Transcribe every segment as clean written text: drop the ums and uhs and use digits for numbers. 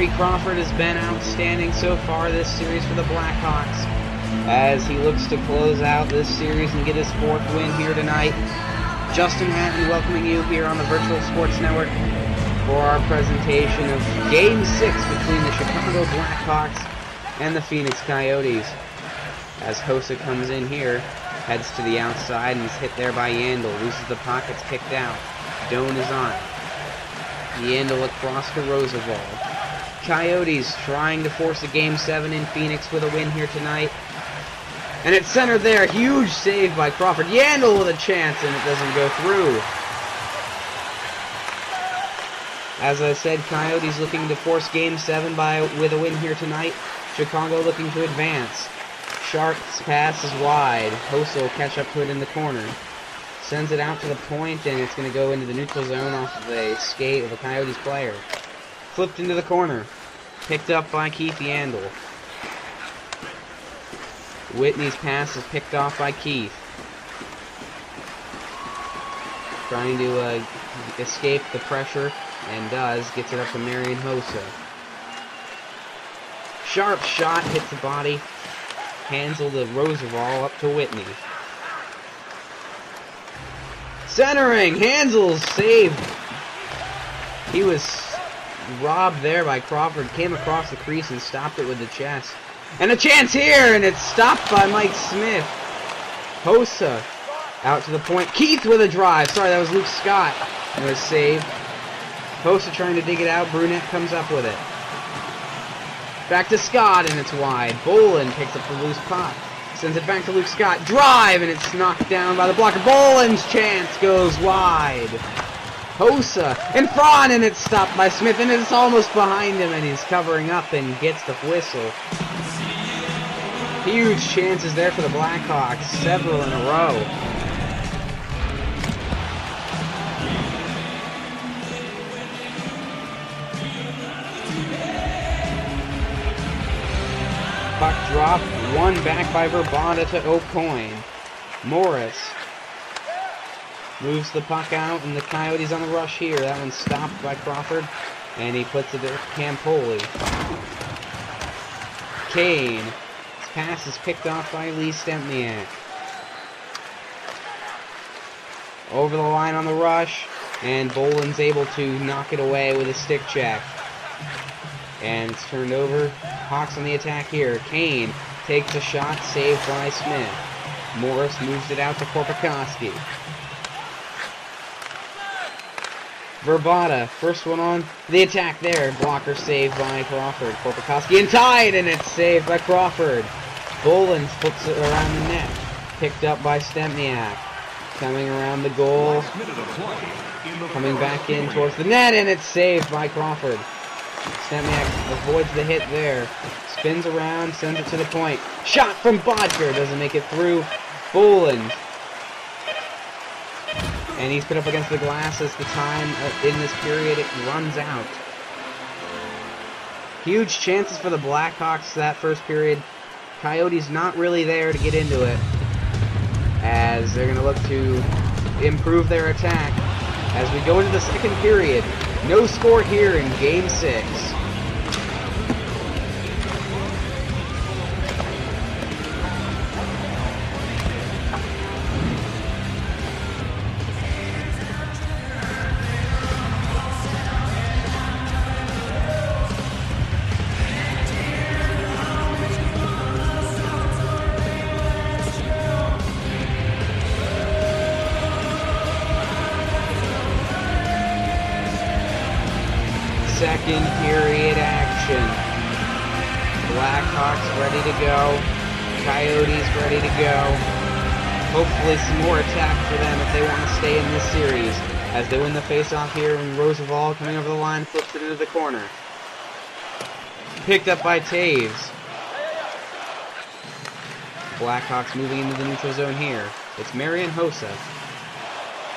Corey Crawford has been outstanding so far this series for the Blackhawks as he looks to close out this series and get his 4th win here tonight. JHatin welcoming you here on the Virtual Sports Network for our presentation of Game 6 between the Chicago Blackhawks and the Phoenix Coyotes. As Hossa comes in here, heads to the outside and is hit there by Yandel. Loses the puck, it's kicked out. Doan is on it. Yandel across to Roosevelt. Coyotes trying to force a Game 7 in Phoenix with a win here tonight. And it's centered there. Huge save by Crawford. Yandel with a chance, and it doesn't go through. As I said, Coyotes looking to force Game 7 with a win here tonight. Chicago looking to advance. Sharp's pass is wide. Hossa will catch up to it in the corner. Sends it out to the point, and it's going to go into the neutral zone off of a skate of a Coyotes player. Flipped into the corner. Picked up by Keith Yandel. Whitney's pass is picked off by Keith. Trying to escape the pressure, and does. Gets it up to Marian Hossa. Sharp shot, hits the body. Hands the Roosevelt up to Whitney. Centering! Hansel's saved. He was robbed there by Crawford. Came across the crease and stopped it with the chest. And a chance here, and it's stopped by Mike Smith. Hossa out to the point. Keith with a drive. Sorry, that was Luke Scott. It was saved. Hossa trying to dig it out. Brunette comes up with it. Back to Scott, and it's wide. Bolin picks up the loose puck. Sends it back to Luke Scott. Drive, and it's knocked down by the blocker. Bolin's chance goes wide. Hossa in front, and it's stopped by Smith, and it's almost behind him, and he's covering up and gets the whistle. Huge chances there for the Blackhawks, several in a row. Puck drop, one back by Verbata to O'Coin. Morris moves the puck out, and the Coyotes on the rush here. That one's stopped by Crawford, and he puts it to Campoli. Kane. His pass is picked off by Lee Stempniak. Over the line on the rush, and Bolin's able to knock it away with a stick check. And it's turned over. Hawks on the attack here. Kane takes a shot, saved by Smith. Morris moves it out to Korpikoski. Verbata, first one on the attack there. Blocker saved by Crawford. Korpikoski and tied, and it's saved by Crawford. Bolin flips it around the net. Picked up by Stempniak. Coming around the goal. Coming back in towards the net, and it's saved by Crawford. Stempniak avoids the hit there. Spins around, sends it to the point. Shot from Bodker, doesn't make it through. Bolin. And he's put up against the glass as the time in this period it runs out. Huge chances for the Blackhawks that first period. Coyotes not really there to get into it, as they're going to look to improve their attack as we go into the second period. No score here in Game 6. Second period action. Blackhawks ready to go. Coyotes ready to go. Hopefully some more attack for them if they want to stay in this series. As they win the face-off here, and Roosevelt coming over the line flips it into the corner. Picked up by Taves. Blackhawks moving into the neutral zone here. It's Marian Hossa.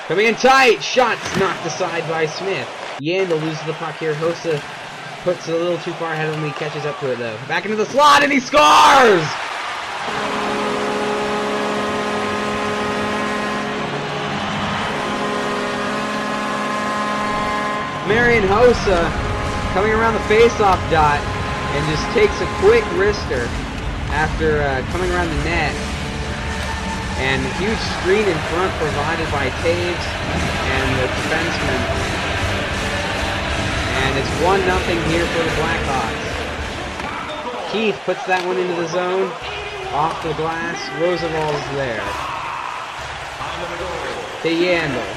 Coming in tight. Shots knocked aside by Smith. Yandel loses the puck here. Hossa puts it a little too far ahead of him. He catches up to it, though. Back into the slot, and he scores! Marian Hossa coming around the face-off dot and just takes a quick wrister after coming around the net. And a huge screen in front provided by Taves and the defenseman. And it's 1-0 here for the Blackhawks. Keith puts that one into the zone. Off the glass. Roosevelt's there. To Yandel.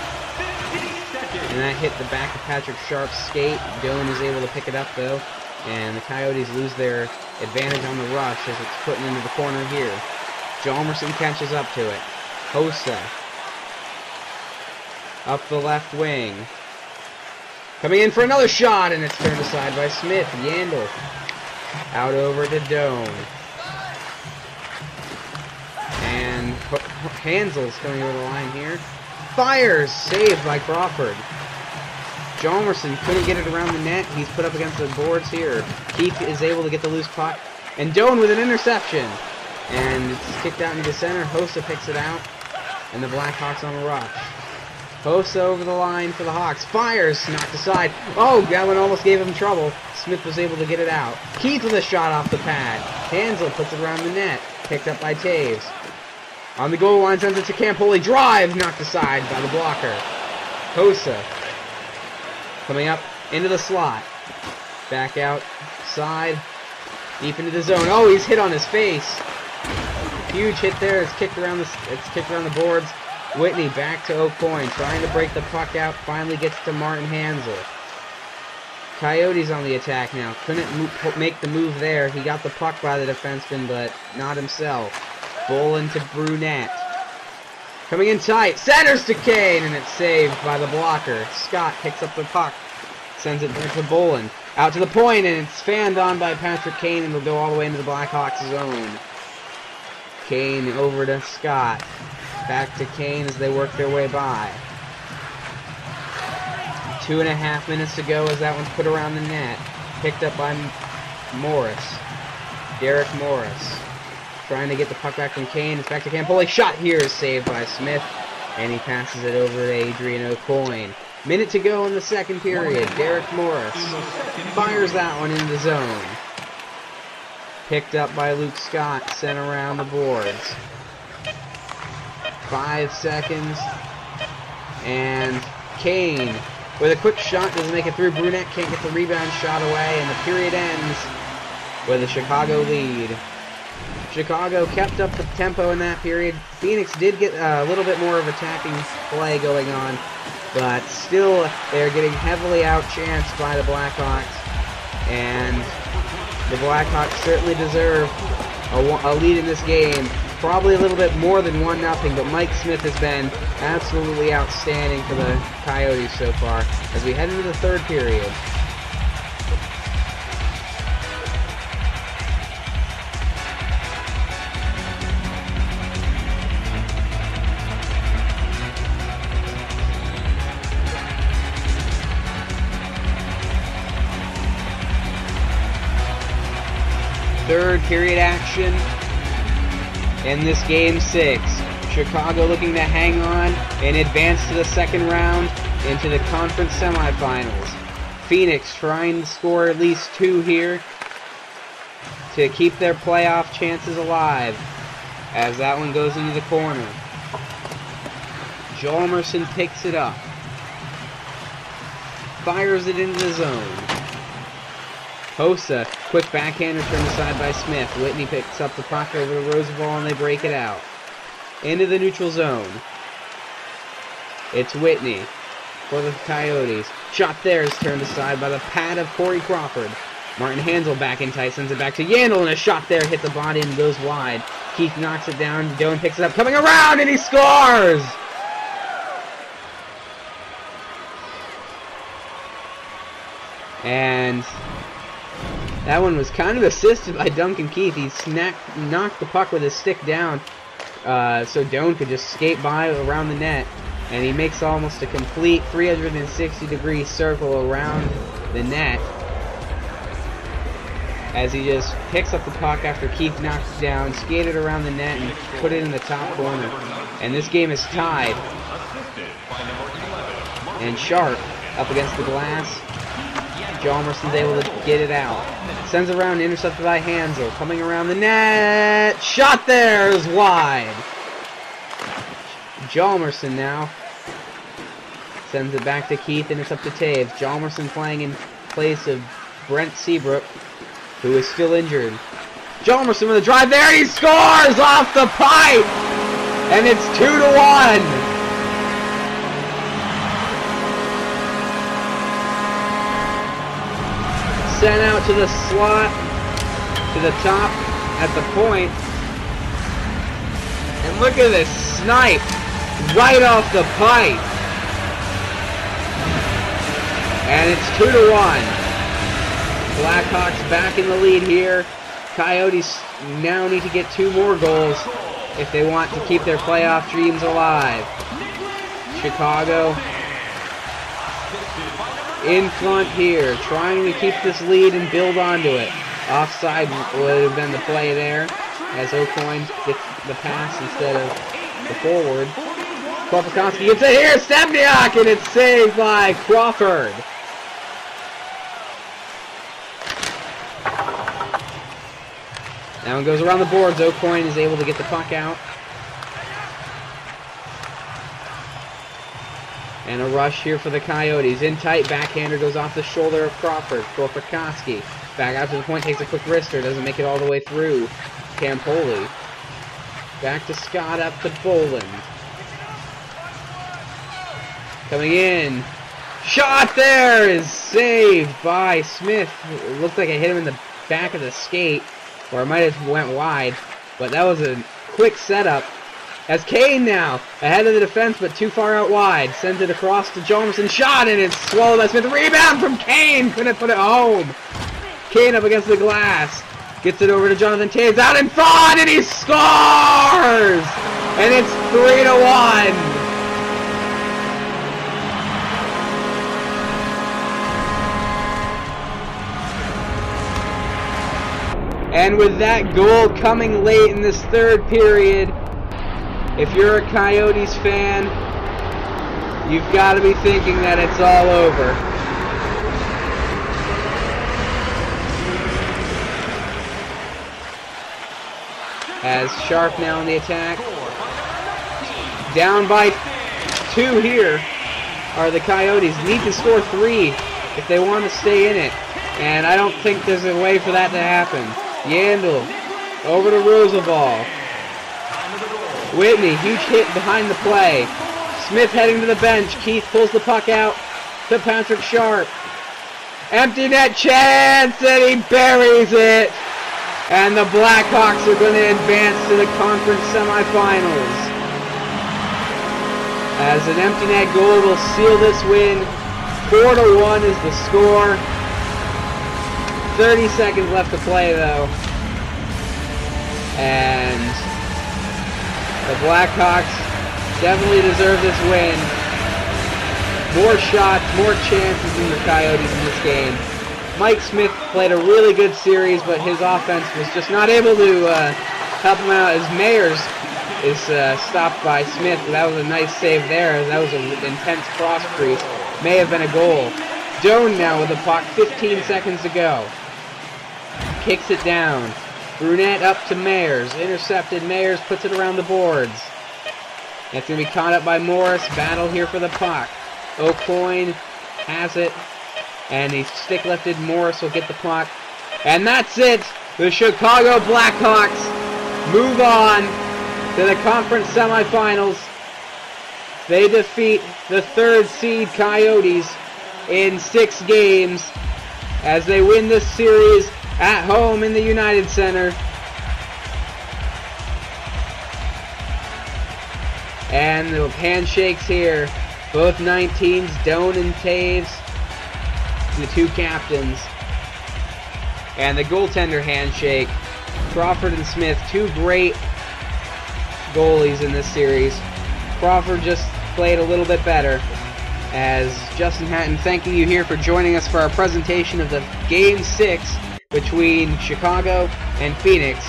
And that hit the back of Patrick Sharp's skate. Doan is able to pick it up though. And the Coyotes lose their advantage on the rush as it's put into the corner here. Jalmerson catches up to it. Hossa. Up the left wing. Coming in for another shot, and it's turned aside by Smith. Yandel. Out over to Doan. And Hansel's coming over the line here. Fires! Saved by Crawford. Jalmerson couldn't get it around the net. He's put up against the boards here. Keith is able to get the loose puck. And Doan with an interception. And it's kicked out into center. Hossa picks it out. And the Blackhawks on the rush. Hossa over the line for the Hawks. Fires! Knocked aside. Oh, that one almost gave him trouble. Smith was able to get it out. Keith with a shot off the pad. Hansel puts it around the net. Picked up by Taves. On the goal line, sends it to Campoli. Drive! Knocked aside by the blocker. Hossa. Coming up into the slot. Back outside. Deep into the zone. Oh, he's hit on his face. Huge hit there. It's kicked around the boards. Whitney back to O'Coin, trying to break the puck out. Finally gets to Martin Hansel. Coyotes on the attack now. Couldn't make the move there. He got the puck by the defenseman, but not himself. Bolin to Brunette. Coming in tight. Centers to Kane, and it's saved by the blocker. Scott picks up the puck. Sends it back to Bolin. Out to the point, and it's fanned on by Patrick Kane, and will go all the way into the Blackhawks' zone. Kane over to Scott. Back to Kane as they work their way by. 2.5 minutes to go as that one's put around the net. Picked up by Morris. Derek Morris. Trying to get the puck back from Kane. It's back to Campoli. Shot here is saved by Smith. And he passes it over to Adrian O'Coin. Minute to go in the second period. Derek Morris fires that one in the zone. Picked up by Luke Scott. Sent around the boards. 5 seconds. And Kane with a quick shot doesn't make it through. Brunette can't get the rebound shot away. And the period ends with a Chicago lead. Chicago kept up the tempo in that period. Phoenix did get a little bit more of attacking play going on, but still they're getting heavily outchanced by the Blackhawks, and the Blackhawks certainly deserve a lead in this game. Probably a little bit more than 1-0, but Mike Smith has been absolutely outstanding for the Coyotes so far as we head into the third period. Third period action in this game 6. Chicago looking to hang on and advance to the second round into the conference semifinals. Phoenix trying to score at least 2 here to keep their playoff chances alive as that one goes into the corner. Jalmerson picks it up. Fires it into the zone. Hossa, quick backhander turned aside by Smith. Whitney picks up the puck over to Roosevelt and they break it out. Into the neutral zone. It's Whitney for the Coyotes. Shot there is turned aside by the pad of Corey Crawford. Martin Hansel back in tight, sends it back to Yandel, and a shot there hit the body and goes wide. Keith knocks it down. Doan picks it up, coming around, and he scores! And that one was kind of assisted by Duncan Keith. He knocked the puck with his stick down so Doan could just skate by around the net. And he makes almost a complete 360-degree circle around the net as he just picks up the puck after Keith knocks it down, skated around the net, and put it in the top corner. And this game is tied. And Sharp up against the glass. Hjalmarsson's able to get it out. Sends it around, intercepted by Hansel. Coming around the net. Shot there is wide. Hjalmarsson now. Sends it back to Keith, and it's up to Taves. Hjalmarsson playing in place of Brent Seabrook, who is still injured. Hjalmarsson with a drive there, and he scores off the pipe! And it's 2-1! Sent out to the slot, to the top, at the point. And look at this snipe, right off the pipe. And it's 2-1. Blackhawks back in the lead here. Coyotes now need to get 2 more goals if they want to keep their playoff dreams alive. Chicago in front here, trying to keep this lead and build onto it. Offside would have been the play there, as O'Coin gets the pass instead of the forward. Korpikoski gets it here, Stepniak, and it's saved by Crawford. Now it goes around the boards. O'Coin is able to get the puck out. And a rush here for the Coyotes. In tight, backhander goes off the shoulder of Crawford. Korpikoski back out to the point, takes a quick wrister, doesn't make it all the way through. Campoli. Back to Scott, up to Boland. Coming in. Shot there is saved by Smith. It looked like it hit him in the back of the skate, or it might have went wide, but that was a quick setup. As Kane now, ahead of the defense, but too far out wide. Sends it across to Hjalmarsson, shot, and it's swallowed by Smith. Rebound from Kane, couldn't put it home. Kane up against the glass. Gets it over to Jonathan Taves, out in front, and he scores! And it's 3-1. And with that goal coming late in this third period, if you're a Coyotes fan, you've got to be thinking that it's all over. As Sharp now on the attack. Down by 2 here are the Coyotes. Need to score 3 if they want to stay in it. And I don't think there's a way for that to happen. Yandel over to Roosevelt. Whitney, huge hit behind the play. Smith heading to the bench. Keith pulls the puck out to Patrick Sharp. Empty net chance, and he buries it. And the Blackhawks are going to advance to the conference semifinals. As an empty net goal will seal this win. 4-1 is the score. 30 seconds left to play, though. And the Blackhawks definitely deserve this win. More shots, more chances than the Coyotes in this game. Mike Smith played a really good series, but his offense was just not able to help him out, as Mayers is stopped by Smith. That was a nice save there. That was an intense cross crease. May have been a goal. Doan now with the puck, 15 seconds to go. Kicks it down. Brunette up to Mayers. Intercepted. Mayers puts it around the boards. It's going to be caught up by Morris. Battle here for the puck. O'Coin has it. And he's stick-lifted. Morris will get the puck. And that's it. The Chicago Blackhawks move on to the conference semifinals. They defeat the 3rd seed Coyotes in 6 games as they win this series at home in the United Center. And the handshakes here. Both 19s, Doan and Taves, the 2 captains. And the goaltender handshake. Crawford and Smith, 2 great goalies in this series. Crawford just played a little bit better. As Justin Hatton thanking you here for joining us for our presentation of the Game 6 between Chicago and Phoenix.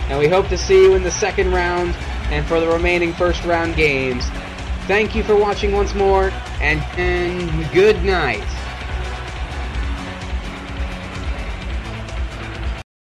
And we hope to see you in the 2nd round and for the remaining 1st round games. Thank you for watching once more, and good night.